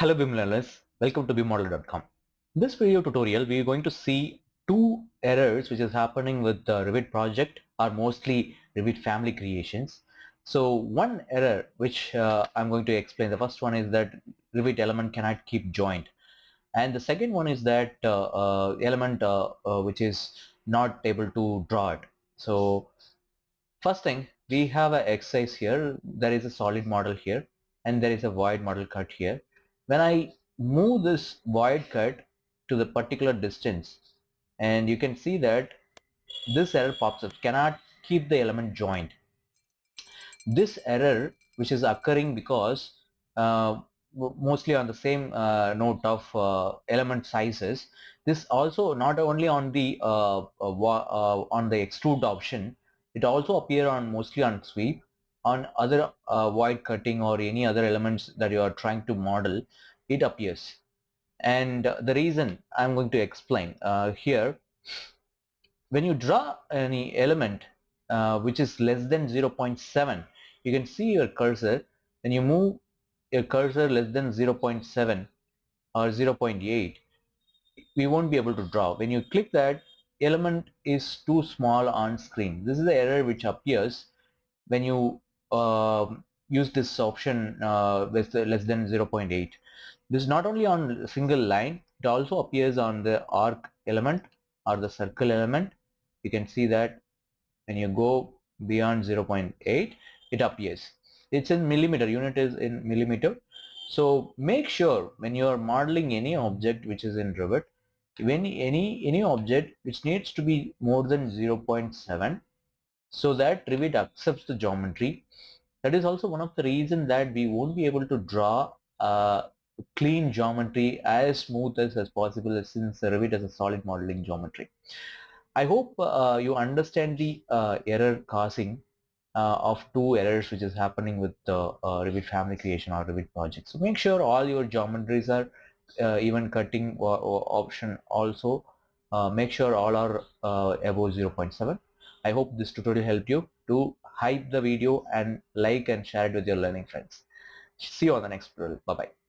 Hello BIM learners, welcome to BIMModel.com. In this video tutorial, we are going to see two errors which is happening with the Revit project are mostly Revit family creations. So one error which I'm going to explain, the first one is that Revit element cannot keep joined, and the second one is that element which is not able to draw it. So first thing, we have an exercise here. There is a solid model here and there is a void model cut here. When I move this void cut to the particular distance, and you can see that this error pops up, cannot keep the element joined. This error which is occurring because mostly on the same note of element sizes, this also not only on the extrude option, it also appear on mostly on sweep, on other void cutting or any other elements that you are trying to model, it appears. And the reason I'm going to explain here, when you draw any element which is less than 0.7, you can see your cursor. When you move your cursor less than 0.7 or 0.8, we won't be able to draw. When you click that, element is too small on screen. This is the error which appears when you use this option with less than 0.8. This is not only on a single line, it also appears on the arc element or the circle element. You can see that when you go beyond 0.8, it appears. It's in millimeter, unit is in millimeter. So make sure when you are modeling any object which is in Revit, when any object which needs to be more than 0.7, so that Revit accepts the geometry. That is also one of the reasons that we won't be able to draw clean geometry as smooth as possible, since Revit has a solid modeling geometry. I hope you understand the error causing of two errors which is happening with the Revit family creation or Revit project. So make sure all your geometries are even cutting or option also, make sure all are above 0.7. I hope this tutorial helped you. To hype the video and like and share it with your learning friends. See you on the next tutorial. Bye bye.